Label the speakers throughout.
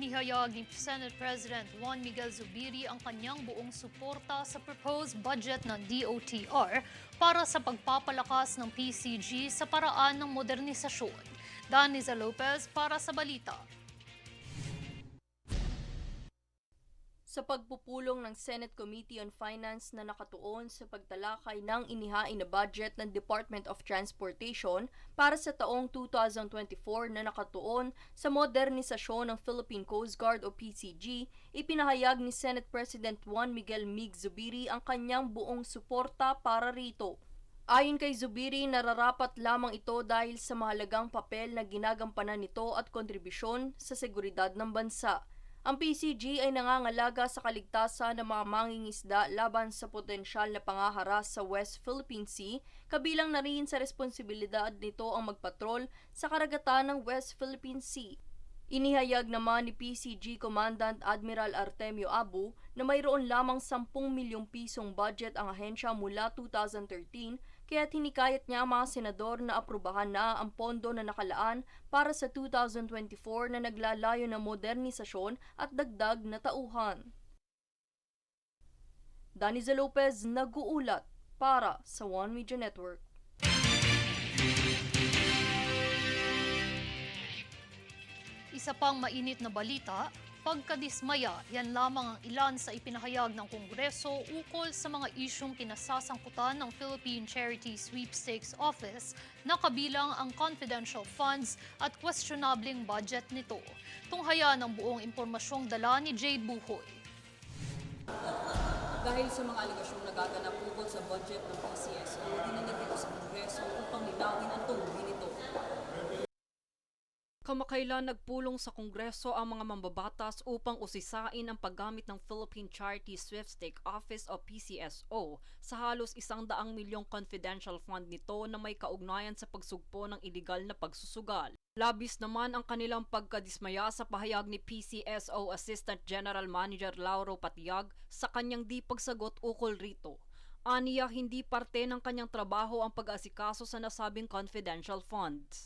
Speaker 1: Inihayag ni Senate President Juan Miguel Zubiri ang kanyang buong suporta sa proposed budget ng DOTR para sa pagpapalakas ng PCG sa paraan ng modernisasyon. Daniza Lopez para sa balita.
Speaker 2: Sa pagpupulong ng Senate Committee on Finance na nakatuon sa pagtalakay ng inihain na budget ng Department of Transportation para sa taong 2024 na nakatuon sa modernisasyon ng Philippine Coast Guard o PCG, ipinahayag ni Senate President Juan Miguel Mig Zubiri ang kanyang buong suporta para rito. Ayon kay Zubiri, nararapat lamang ito dahil sa mahalagang papel na ginagampanan nito at kontribusyon sa seguridad ng bansa. Ang PCG ay nangangalaga sa kaligtasan ng mga mangingisda laban sa potensyal na pangaharas sa West Philippine Sea, kabilang na rin sa responsibilidad nito ang magpatrol sa karagatan ng West Philippine Sea. Inihayag naman ni PCG Commandant Admiral Artemio Abu na mayroon lamang 10 milyong pisong budget ang ahensya mula 2013 kaya hinikayat niya ang mga senador na aprubahan na ang pondo na nakalaan para sa 2024 na naglalayo ng modernisasyon at dagdag na tauhan. Daniza Lopez nag-uulat para sa One Media Network.
Speaker 1: Isa pang mainit na balita, pagkadismaya, yan lamang ang ilan sa ipinahayag ng Kongreso ukol sa mga isyong kinasasangkutan ng Philippine Charity Sweepstakes Office na kabilang ang confidential funds at questionabling budget nito. Tunghaya ng buong impormasyong dala ni Jade Buhoy.
Speaker 2: Dahil sa mga aligasyong nagaganap ukol sa budget ng PCSO, dininig ito sa Kongreso upang linawin ang tungkulin nito.
Speaker 3: Kamakailan nagpulong sa Kongreso ang mga mambabatas upang usisain ang paggamit ng Philippine Charity Sweepstakes Office o PCSO sa halos 100 milyong confidential fund nito na may kaugnayan sa pagsugpo ng iligal na pagsusugal. Labis naman ang kanilang pagkadismaya sa pahayag ni PCSO Assistant General Manager Lauro Patiag sa kanyang di pagsagot ukol rito. Aniya hindi parte ng kanyang trabaho ang pag-asikaso sa nasabing confidential funds.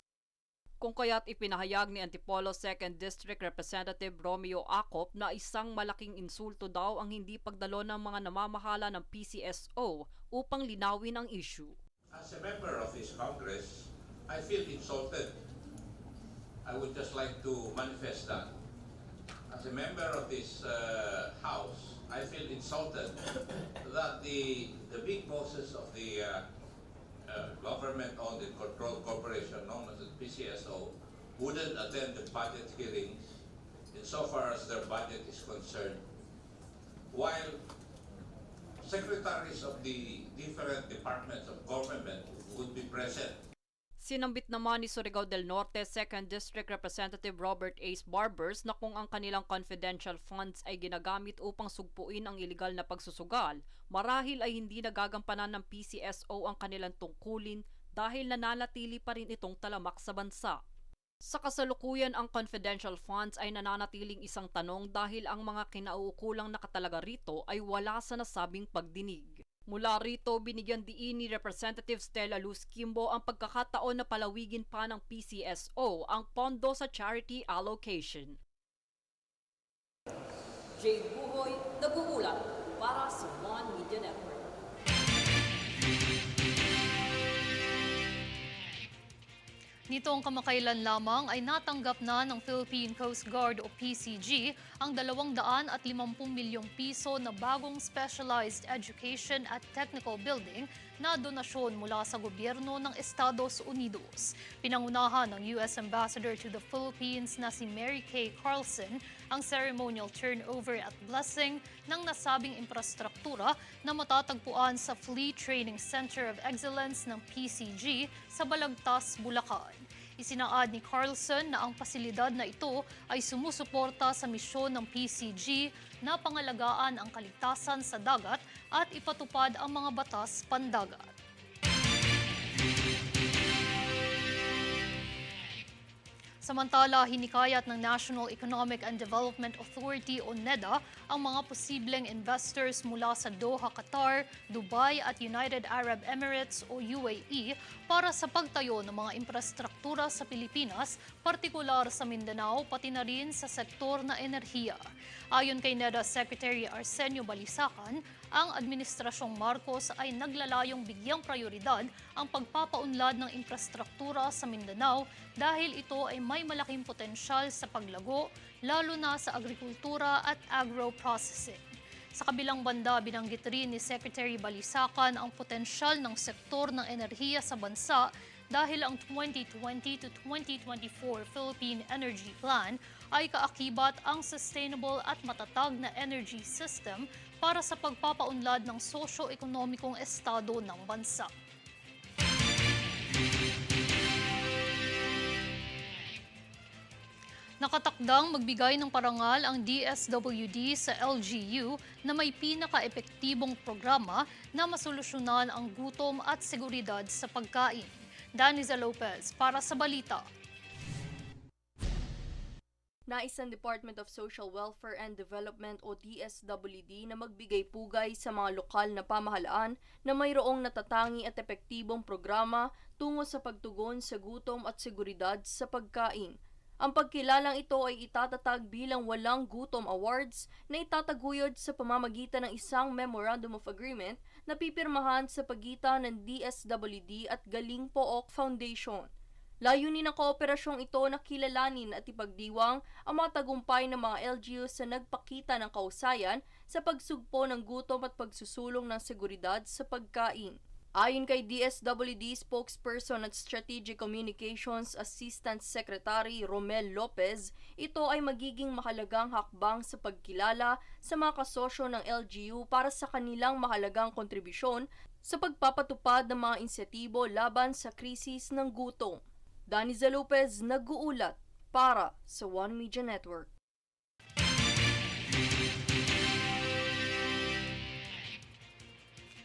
Speaker 3: Kung kaya't ipinahayag ni Antipolo 2nd District Representative Romeo Acop na isang malaking insulto daw ang hindi pagdalo ng mga namamahala ng PCSO upang linawin ang issue.
Speaker 4: As a member of this Congress, I feel insulted. I would just like to manifest that. As a member of this House, I feel insulted that the big bosses of the government-owned and controlled corporation known as the PCSO wouldn't attend the budget hearings insofar as their budget is concerned, while secretaries of the different departments of government would be present.
Speaker 3: Sinambit naman ni Surigao del Norte 2nd District Representative Robert Ace Barbers na kung ang kanilang confidential funds ay ginagamit upang sugpuin ang iligal na pagsusugal, marahil ay hindi nagagampanan ng PCSO ang kanilang tungkulin dahil nananatili pa rin itong talamak sa bansa. Sa kasalukuyan, ang confidential funds ay nananatiling isang tanong dahil ang mga kinauukulang nakatalaga rito ay wala sa nasabing pagdinig. Mula rito, binigyan diin ni Representative Stella Luz Kimbo ang pagkakataon na palawigin pa ng PCSO ang pondo sa charity allocation.
Speaker 2: Jade Buhoy, nag-uulat para sa One Media Network.
Speaker 1: Nitong kamakailan lamang ay natanggap na ng Philippine Coast Guard o PCG ang 250 milyong piso na bagong specialized education at technical building na donasyon mula sa gobyerno ng Estados Unidos. Pinangunahan ng U.S. Ambassador to the Philippines na si Mary Kay Carlson ang ceremonial turnover at blessing ng nasabing infrastruktura na matatagpuan sa Fleet Training Center of Excellence ng PCG sa Balagtas, Bulacan. Isinaad ni Carlson na ang pasilidad na ito ay sumusuporta sa misyon ng PCG na pangalagaan ang kaligtasan sa dagat at ipatupad ang mga batas pandagat. Samantala, hinikayat ng National Economic and Development Authority o NEDA ang mga posibleng investors mula sa Doha, Qatar, Dubai at United Arab Emirates o UAE para sa pagtayo ng mga infrastruktura sa Pilipinas, partikular sa Mindanao pati na rin sa sektor na enerhiya. Ayon kay NEDA Secretary Arsenio Balisacan, ang Administrasyong Marcos ay naglalayong bigyang prioridad ang pagpapaunlad ng infrastruktura sa Mindanao dahil ito ay may malaking potensyal sa paglago, lalo na sa agrikultura at agro-processing. Sa kabilang banda, binanggit rin ni Secretary Balisacan ang potensyal ng sektor ng enerhiya sa bansa dahil ang 2020 to 2024 Philippine Energy Plan ay kaakibat ang sustainable at matatag na energy system para sa pagpapaunlad ng sosyo-ekonomikong estado ng bansa. Nakatakdang magbigay ng parangal ang DSWD sa LGU na may pinaka-epektibong programa na masolusyonan ang gutom at seguridad sa pagkain. Daniza Lopez para sa Balita.
Speaker 2: Nais ng Department of Social Welfare and Development o DSWD na magbigay pugay sa mga lokal na pamahalaan na mayroong natatangi at epektibong programa tungo sa pagtugon sa gutom at seguridad sa pagkain. Ang pagkilalang ito ay itatatag bilang Walang Gutom Awards na itataguyod sa pamamagitan ng isang Memorandum of Agreement na pipirmahan sa pagitan ng DSWD at Galing Pook Foundation. Layunin ng kooperasyong ito na kilalanin at ipagdiwang ang mga tagumpay ng mga LGUs na nagpakita ng kausayan sa pagsugpo ng gutom at pagsusulong ng seguridad sa pagkain. Ayon kay DSWD spokesperson at Strategic Communications Assistant Secretary Romel Lopez, ito ay magiging mahalagang hakbang sa pagkilala sa mga kasosyo ng LGU para sa kanilang mahalagang kontribusyon sa pagpapatupad ng mga inisyatibo laban sa krisis ng gutom. Daniza Lopez nag-uulat para sa One Media Network.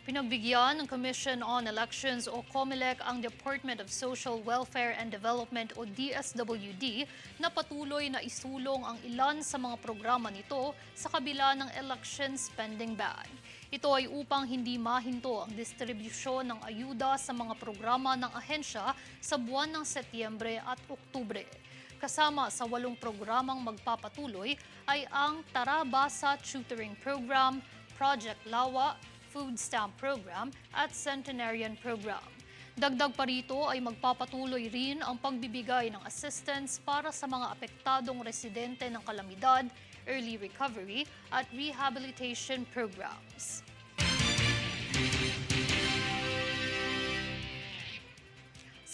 Speaker 1: Pinagbigyan ng Commission on Elections o COMELEC ang Department of Social Welfare and Development o DSWD na patuloy na isulong ang ilan sa mga programa nito sa kabila ng election spending ban. Ito ay upang hindi mahinto ang distribusyon ng ayuda sa mga programa ng ahensya sa buwan ng Setyembre at Oktubre. Kasama sa 8 programang magpapatuloy ay ang Tara Basa Tutoring Program, Project Lawa, Food Stamp Program at Centenarian Program. Dagdag pa rito ay magpapatuloy rin ang pagbibigay ng assistance para sa mga apektadong residente ng kalamidad, early recovery at rehabilitation programs.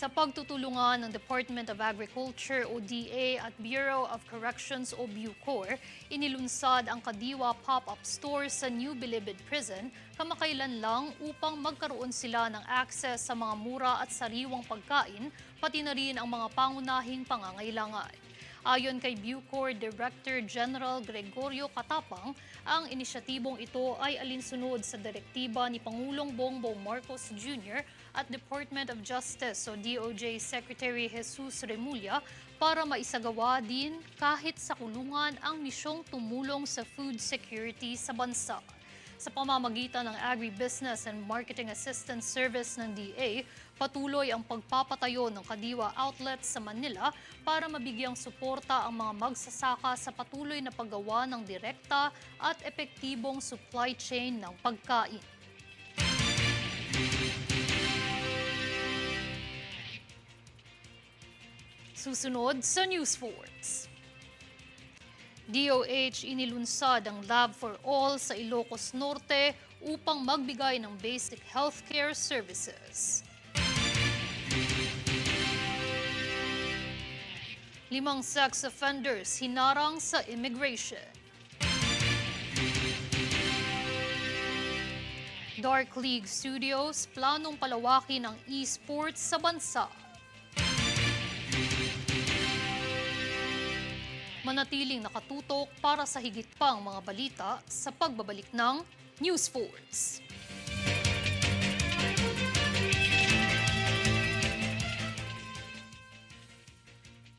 Speaker 1: Sa pagtutulungan ng Department of Agriculture o DA at Bureau of Corrections o BUCOR, inilunsad ang Kadiwa Pop-Up Store sa New Bilibid Prison kamakailan lang upang magkaroon sila ng access sa mga mura at sariwang pagkain, pati na rin ang mga pangunahing pangangailangan. Ayon kay BUCOR Director General Gregorio Catapang, ang inisyatibong ito ay alinsunod sa direktiba ni Pangulong Bongbong Marcos Jr. at Department of Justice o DOJ Secretary Jesus Remulla para maisagawa din kahit sa kulungan ang misyong tumulong sa food security sa bansa. Sa pamamagitan ng Agribusiness and Marketing Assistance Service ng DA, patuloy ang pagpapatayo ng Kadiwa outlets sa Manila para mabigyang suporta ang mga magsasaka sa patuloy na paggawa ng direkta at epektibong supply chain ng pagkain. Susunod sa News Force. DOH inilunsad ang Lab for All sa Ilocos Norte upang magbigay ng basic healthcare services. 5 sex offenders hinarang sa immigration. Dark League Studios planong palawakin ang esports sa bansa. Manatiling nakatutok para sa higit pang mga balita sa pagbabalik ng News Force.